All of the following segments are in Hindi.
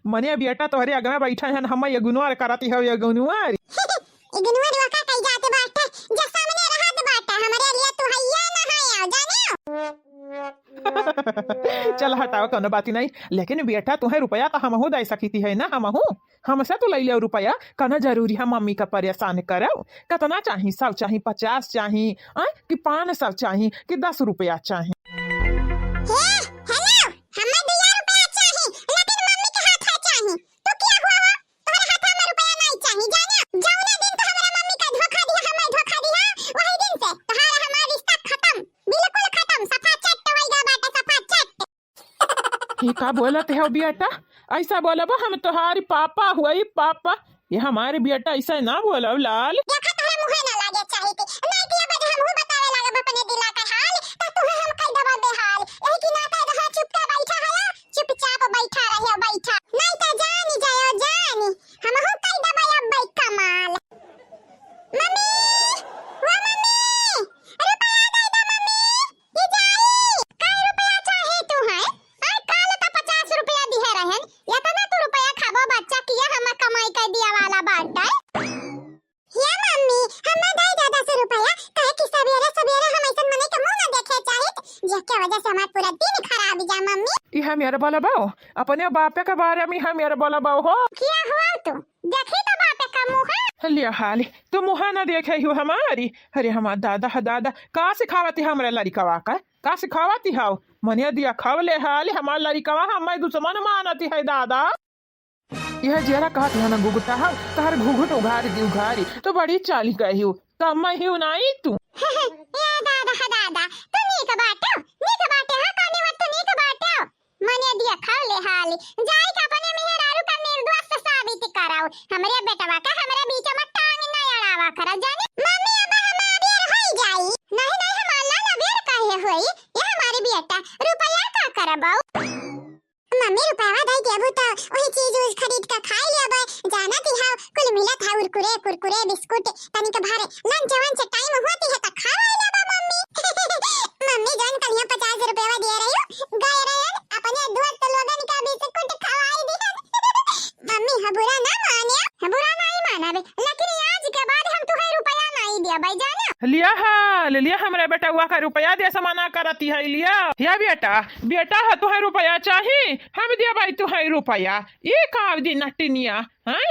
मने बेटा तोहरे अगना बैठा है हम यगुनवार करती है यगुनवार इग्नोर वका कई जाते बाटा जब सामने रहत बाटा हमारे लिए तू हैया ना है जाने चल हटाओ कोनो बात नहीं। लेकिन बेटा तुम्हें रुपया तो हमहू दे सकती है ना, हमहू हमसे तो ले लियो रुपया। कहना जरूरी है मम्मी का परेशान करो। कितना चाहिए? 100 चाहिए, 50 चाहिए कि 500 चाहिए कि 10 रुपया चाहिए? का बोलते हो बेटा? ऐसा बोला हम तुम्हारी पापा हुई पापा। ये हमारे बेटा ऐसा ना बोलो लाल। यह मेरा बोला बाओ अपने बापे के बारे में है मेरा बोला बाओ हो। क्या हुआ तू देखी तो बापे का मुँह लिया हाल तो मुँह ना देखे हो हमारी। अरे हमारा दादा है दादा का सिखावती हमारे लड़कवा का सिखावती हो? मने दिया खवले हाल हमारे लड़कवा हमारे दुश्मन मानती है दादा। यह जरा कहती है ना गुगुता है तार घुघुट उघारी दी उघारी तो बड़ी चाली गई हो कम ही नहीं तू। दादा है दादा तू नीक बाटे हा कानी मत नीक बाटे मने दिया खवले हाल जाई का अपने मेहरारू का निर्दोष साबित कराओ। हमरे बेटवा का हमरे बीच में टांग न अड़ावा करा जाने। मम्मी अब हमारे होई जाई नहीं नहीं हमारा ना बेर काहे होई ये हमारी बेटा रुपया का करबाओ। मम्मी रुपया दे देबू तो वही चीज उस खरीद के खा लेबे जाना ती हां कुल मिलत है कुरकुरे बिस्कुट तनी के भारे लंच वंच टाइम होती है त खा लेबे मम्मी। मम्मी जान कल 50 रुपया दे रही हो गए रहे अपने दोस्त लोगन का बिस्कुट खवाई दी। मम्मी बुरा ना माने बुरा नहीं मानबे लेकिन आज के बाद हम तुम्हें रुपया नहीं देबे जाने। लिया हमारे बेटा हुआ का रुपया दे समाना करती है लिया या बेटा है तुम्हें रुपया चाहिए हम दिया भाई तुम्हें रुपया ये काव दी नटनिया हैं।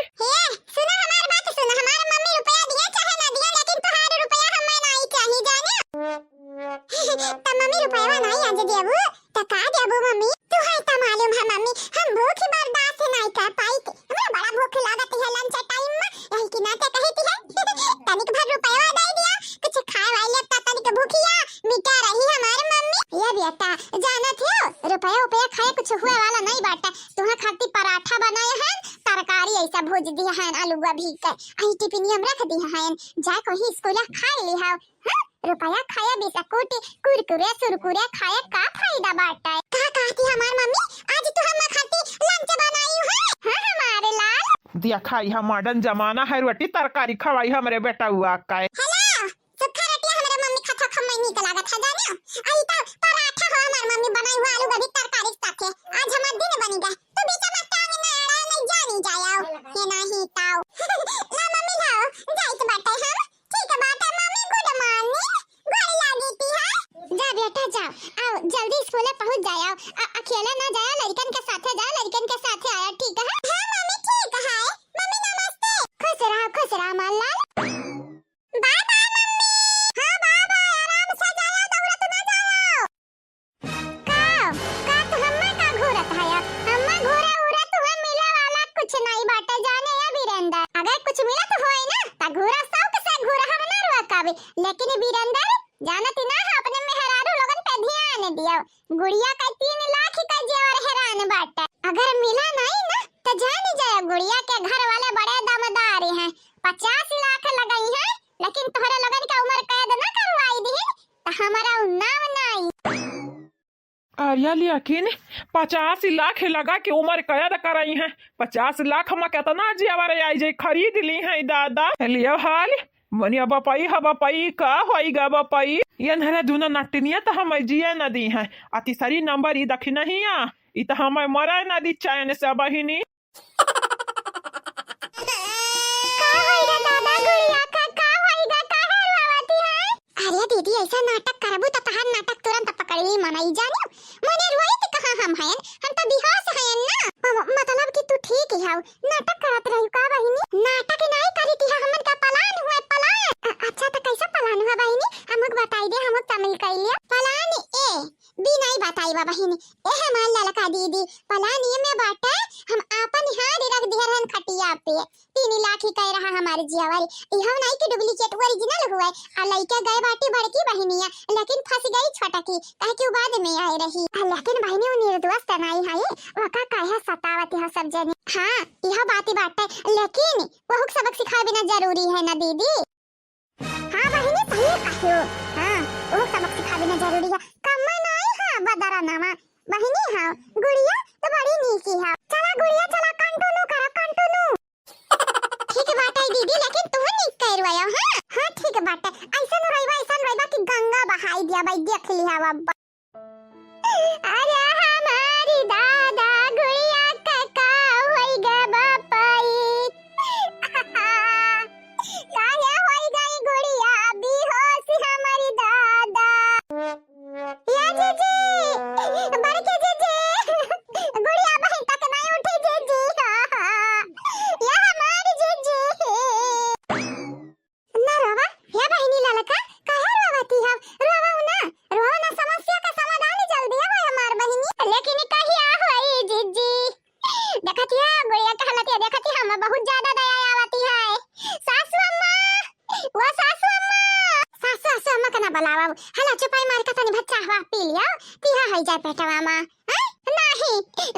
सुनो हमारी बात सुनो हमारे मम्मी रुपया दिया चाहे ना दिया लेकिन तुम्हारे रुपया हमें नहीं चाहिए जाने। तो मम्मी रुपया नहीं आज देबू तो का देबू मम्मी? तू है तो मालूम है मम्मी हम भूख बर्दाश्त नहीं कर पाई हमरा बड़ा भूख लागत है लंच टाइम में यही की नाते कहती है तनिक भर रुपया दे दिया कुछ खाए वाले तनिक भूखिया मिटा रही हमारे मम्मी। ये बेटा जानत हो रुपया खाए कुछ हुए वाला नहीं बाटा तुम्हां खाती पराठा बनाए हैं तरकारी ऐसा भूज दिया है आलू गोभी का आई टिफिन में रख दिया है जा कहीं स्कूल खा ली है। रुपया खाया बिस्कुट कुरकुरे सुरकुरे खाया का फायदा बाटा है? का कहती हमार मम्मी आज तो हम खाती लंच बनाई है। हां हमारे लाल दिया खाई हम मॉडर्न जमाना है रोटी तरकारी खवाई हमारे बेटा हुआ का। हेलो सुखा रोटी हमारे मम्मी खाता खमई नहीं लागत है जाने आई तो पराठा हो हमार मम्मी बनाई हुआ आलू गोभी तरकारी साथे आज हमार दिन बन गया तो बीच में टांग ना अड़ा नहीं जानी जाओ ये नहीं ताओ। ला मम्मी लाओ जाइत बाटे हम ठीक है बाटे मम्मी गुड मॉर्निंग गोरी लागी थी है जा बेटा जा आओ जल्दी स्कूल पहुंच जाओ अकेला ना जाया लड़कन के साथे जा लड़कन के साथे आया ठीक है? हां मम्मी ठीक है मम्मी नमस्ते खुश रहो मालाल बाय बाय मम्मी। हां बाय बाय आराम से जाया दौड़त ना जाओ का तो हम्मा का घूरत है हम्मा घूरे उरे तो हम मिले वाला कुछ नहीं बाटा जाने या वीरेंद्र अगर कुछ मिला तो होए ना ता घूरा शौक से घूरा हम ना रुकावे लेकिन वीरेंद्र जानती ना अपने मेहरारू लोगन पे ध्यान दियो गुड़िया का 3 लाख का जेवर हैरान बाटा अगर मिला नहीं ना तो जान जाए गुड़िया के घर वाले बड़े दमदार हैं 50 लाख लगाई है लेकिन तोहरे लोगन का उम्र कैद ना करवाई दी तो हमारा नाम नहीं। आर्या लेकिन 50 लाख लगा के उम्र कैद कराई है 50 लाख में कितना जेवर आई जे खरीद ली है दादा लियो हाल मनिया बपाई का होइगा बपाई ये नहरा दुना नटनिया तो हम जिया नदी है अतिसरी नंबर ई दखी नहीं आ ई तो हम मरा नदी चैन से बहिनी करबू त तहार नाटक तुरंत पकड़ली मनाई जानी मने रोइत कहां हम हयन हम त बिहास हयन ना मतलब कि तू ठीक है नाटक करत रही का बहिनी नाटक नहीं करी थी हमन का पलान हुए पलान अच्छा त कैसा पलान हुआ बहिनी हमक बताई दे हमक तमिल कइले पलान ए बी नहीं बताई बा बहिनी ए हमार ललका दीदी पलान ये में बाटे हम आपन हाथ रख दिहरन खटिया पे 3 लाख ही कह रहा हमारे जियावारी इहो नहीं कि डुप्लीकेट ओरिजिनल हुआ आ लइका गए बाटी बड़की बहिनिया लेकिन फंस गई छोटा की कहे कि बाद में आई रही लेकिन बहिनी उ निर्दोष नहीं है वका काहे सतावती है सब जने हां यह बात ही बाटे लेकिन बहुत सबक सिखाए बिना जरूरी है ना दीदी हां बहिनी सही कहो हां बहुत सबक सिखाए बिना जरूरी है कम नहीं हां बदरा नामा बहिनी हां गुड़िया तो बड़ी नीकी है चला गुड़िया चला कंटिन्यू करो कंटिन्यू ठीक बात है दीदी लेकिन तू नीक करवायो हां हां ठीक बात है ऐसा रोइबा कि गंगा बहाई दिया भाई देख लिया बाबा अरे हमारी दादा गुड़िया काका होई गे बापाई काहे होई गई गुड़िया बेहोश हमारी दादा या जीजी बड़के जीजी गुड़िया बहन तक नहीं उठी जीजी या हमारी जीजी ना रोवा या बहनी ललका काहे रोवाती है रोवा ना समस्या का समाधान जल्दी है हमार बहनी लेकिन कहिया होई जीजी देखती है गुड़िया का हालत है देखती हम बहुत ज्यादा दया आवती है सासू अम्मा कना बुलावा हला चुपाई मार का तनी बच्चा हवा पी लिया तिहा हो जाए पेटवा मां नहीं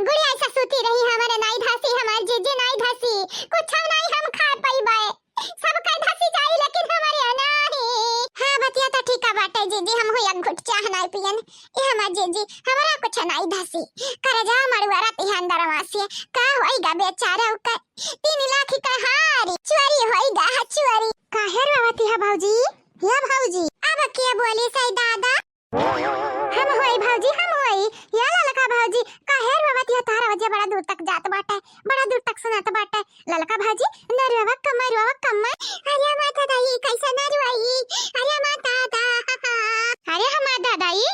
गुड़िया ऐसा सूती रही हमारे नहीं धसी हमार जीजी नहीं धसी कुछ नहीं हम खा पाईबे सब कह धसी जाई लेकिन हमारे नहीं हां बतिया तो ठीक बाटे जीजी हम हो एक घुट चाह नहीं पियन ए हमार जीजी हमारा कुछ नहीं धसी करे जा मड़वारा तिहान दरवासी का होईगा बेचारा का 3 लाख का हारी चोरी होईगा चोरी काहे रोवती है भौजी या भौजी अब क्या बोली सही दादा हम होई भौजी हम होई या ललका भौजी काहे रोवती है तारा वजह बड़ा दूर तक जात बाटे बड़ा दूर तक सुनात बाटे ललका भौजी न रोवा कम अरे माता दाई कैसा न रोई अरे माता दादा अरे हमार दादाई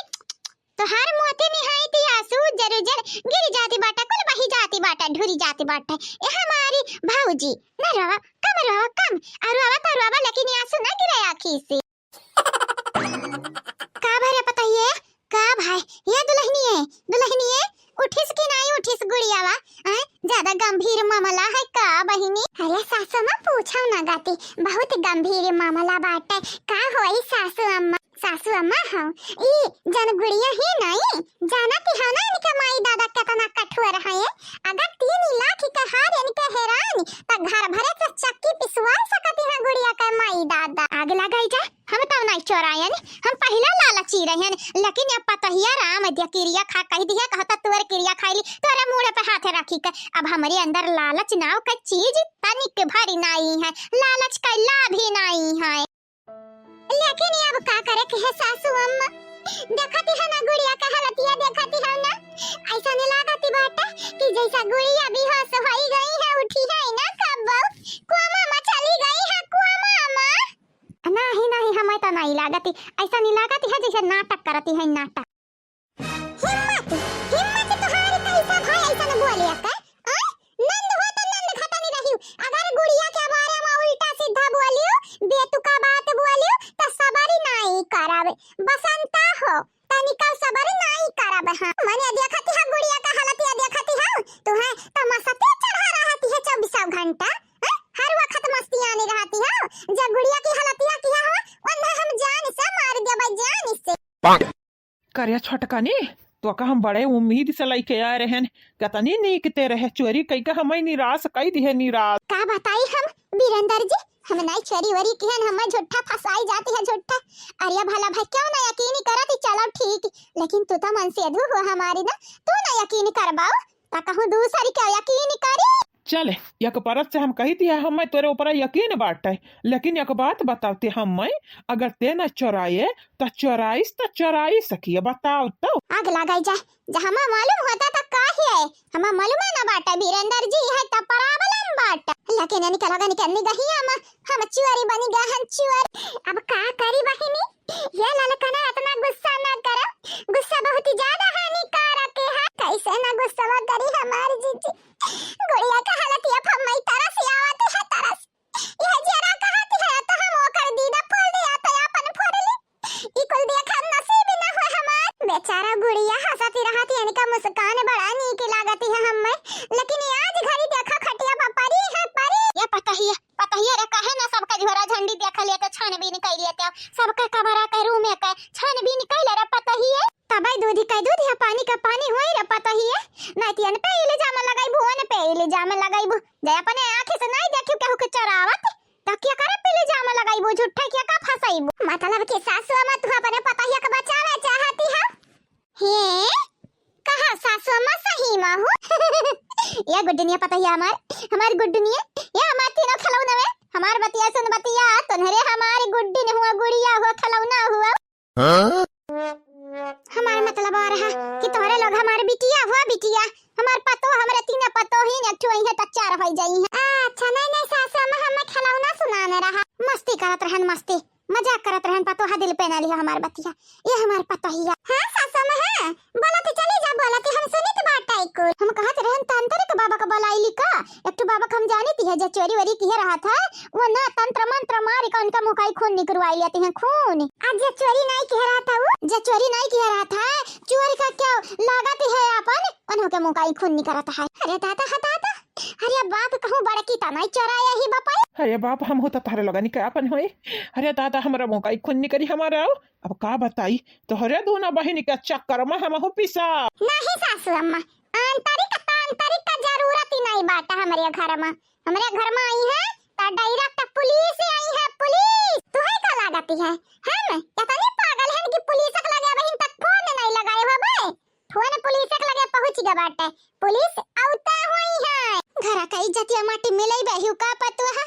तोहार मोती निहायती आंसू जरूर गिर जाती बाटा कुल बही जाती बाटा ढुरी जाती बाटा ए हमारी भौजी न रोवा कम और रोवा लेकिन आंसू न गिरे आंखी से का भरे बताइए का भाई ये दुल्हनी है उठिस कि नहीं उठिस गुड़ियावा ज्यादा गंभीर मामला है का बहिनी अरे सासू मां पूछो ना गाती बहुत गंभीर मामला बाटे का होई सासू अम्मा हां ई जन गुड़िया ही नहीं जाना कि हां ना इनके माई दादा कितना कठोर है अगर 3 लाख का हार इनके हैरान त घर भरे से चक्की पिसवा सकती है गुड़िया का माई दादा आग लगाई जा हम तो नहीं चोरायन हम पहला लालची रहन लेकिन अब पतहिया राम दिया क्रिया खा कह दिया कहता तुअर क्रिया खाईली तोरे मुंह पे हाथ रखी के अब हमारे अंदर लालच नाव का चीज तनिक भरी नहीं है लालच का लाभ ही नहीं है लेकिन ये अब का करे के है सासू अम्मा देखती है ना गुड़िया का हालतिया देखती है ना ऐसा नहीं लागती बाटा कि जैसा गुड़िया बेहोश होई गई है उठी है ना कब कोमा में चली गई है कोमा नहीं हमें तो नहीं लागती ऐसा नहीं लागती है जैसे नाटक करती है नाटक हिम्मत तुम्हारी कैसा भाई ऐसा न बोलिया का नंद हो तो नंद खाता नहीं रही अगर गुड़िया के बारे में उल्टा सीधा बोलियो बेतुका बात बोलियो तो सबर नहीं करावे बसंता हो तनिका सबर नहीं करावे हां माने देखती है गुड़िया का हालत ये देखती है तो है तमाशा पे चढ़ा रहती है 24 घंटा हर वक्त मस्तियां नहीं रहती है जब गुड़िया की हालत ये किया हो वरना हम जान से मार देबे जान से करिया छोटकानी तो का हम बड़े उम्मीद से लेके आ रहे हैं कतनी नीकते रहे चोरी कई का हमें निराश कई दिए निराश का बताई हम बीरेंद्र जी हम नहीं चोरी वरी किहन हम झूठा फसाई जाती है झूठा अरे भला भाई क्यों ना यकीन करती चलो ठीक लेकिन तू तो मन से अधू हो हमारी ना तू ना यकीन करबाओ ता कहूं दूसरी क्या यकीन करी चले एक परत से हम कही दिया हम तेरे ऊपर यकीन बाटे लेकिन एक बात बताते हम अगर ते न चोराए तो चोराई सकिए बताओ तो आग लगाई जा जहां मालूम होता था का है हम मालूम है ना बाटा बीरेंद्र जी है तो प्रॉब्लम बाटा लेकिन निकल गई हम चोरी बनी गहन चोर अब का करी बहिनी ये ललकना इतना मुस्कान बड़ा नीक लागती है हमें, लेकिन आज घड़ी देखा खटिया पर परी है परी। ये पता ही रे कहे ना सबका झोरा झंडी देख लिया तो छानबीन कर लिया, सबका कमरा के रूम में के छानबीन कर ले रे पता ही है। तबई दूध का दूध या पानी का पानी होई रे पता ही है। नातियन पे इल्जाम लगाई भुवन पे इल्जाम लगाई भु जय अपने आंखें से नहीं देखियो केहू के चरावत तकिया करे पे इल्जाम लगाई भु झूठा किया का फसाई भु। मतलब के सासु मत तू अपने पता ही के बचावे चाहती है। हे कहा सासु अम्मा सही मां हो। ये गुड्डनिया पता ही हमारी गुड्डनिया ये हमार तीनों खिलौना में हमार बतिया सुन बतिया तन्हरे हमारी गुड्डी ने हुआ गुड़िया हुआ खिलौना हुआ। हमारा मतलब आ रहा कि तोहरे लोग हमारे बिटिया हुआ बिटिया हमार पतो हमरे तीन पतो ही न ठुई है त चार हो जाई है। अच्छा नहीं सासु अम्मा हमें खिलौना सुनाने रहा मस्ती करत रहन मस्ती मजाक करत रहन पतो हा दिल पे ना लिया हमार बतिया ये हमार पतो ही है। हां सासु अम्मा हां बोलते चली जा बोलते हम सुनित बाटा को हम कहत रहन तांत्रिक बाबा का बोलाइली का एक तो बाबा हम जानी थी जो चोरी वरी की रहा था वो ना तंत्र मंत्र मार का उनका मुखाई खून निकलवाई लेते हैं खून। आज जो चोरी नहीं कह रहा था वो जो चोरी नहीं कह रहा था चोरी का क्या लागत है अपन उन्हों के मुखाई खून निकलता है। अरे दादा हटाता अरे बाप कहूं बड़की ता नहीं चोराया ही बापा। अरे बाप हम होता तारे लगानी क्या अपन होए। अरे दादा हमारा मौका खुन्नी करी हमारा अब का बताई तो हरे दोनों बहन के चक्कर में हम हो पिसा नहीं सासू अम्मा आंतरिक का जरूरत ही नहीं बाटा हमारे घर में आई है ता डायरेक्ट पुलिस आई है पुलिस तू है का लगाती है हम क्या तनी पागल है कि पुलिस के लगे बहन तक फोन नहीं लगाए हो बे फोन पुलिस के लगे पहुंच गया बाटे पुलिस औता हुई है घर का इज्जतिया माटी मिलई बहिउ का पतो है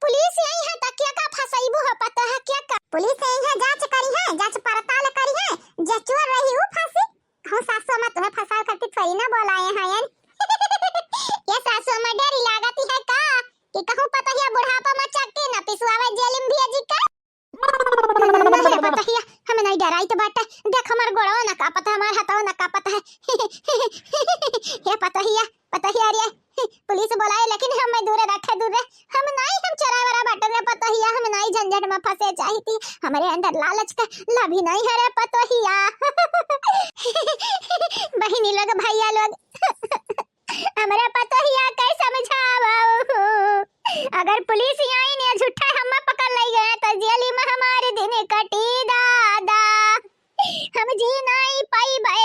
पुलिस आई है तकिया का फसाईबू है पता है क्या का पुलिस आई है जांच करी है जांच पड़ताल करी है जे चोर रही वो फांसी हो सासू अम्मा तुम्हें फंसा करती थोड़ी ना बोलाए हैं यार। ये सासू अम्मा डरी लागती है का कि कहूं पता है बुढ़ापा में चक्के न पिसवावे जेल में भेजी का नहीं पता है हमें नहीं डराई तो बाटा देख हमार गोड़ो ना का पता हमार हाथों ना का पता है ये पता है अरे पुलिस बुलाए लेकिन हमें दूर रखे दूर हम नहीं हम चोराए वाला बाटे में पता ही हम नहीं झंझट में फंसे चाहती हमारे अंदर लालच का लभी नहीं है रे पता ही बहनी लोग भैया लोग हमारे पता ही कैसे समझाओ अगर पुलिस आई ने झूठा हम पकड़ ले गए तो जेल में हमारे दिन कटी दादा हम जी नहीं पाई बे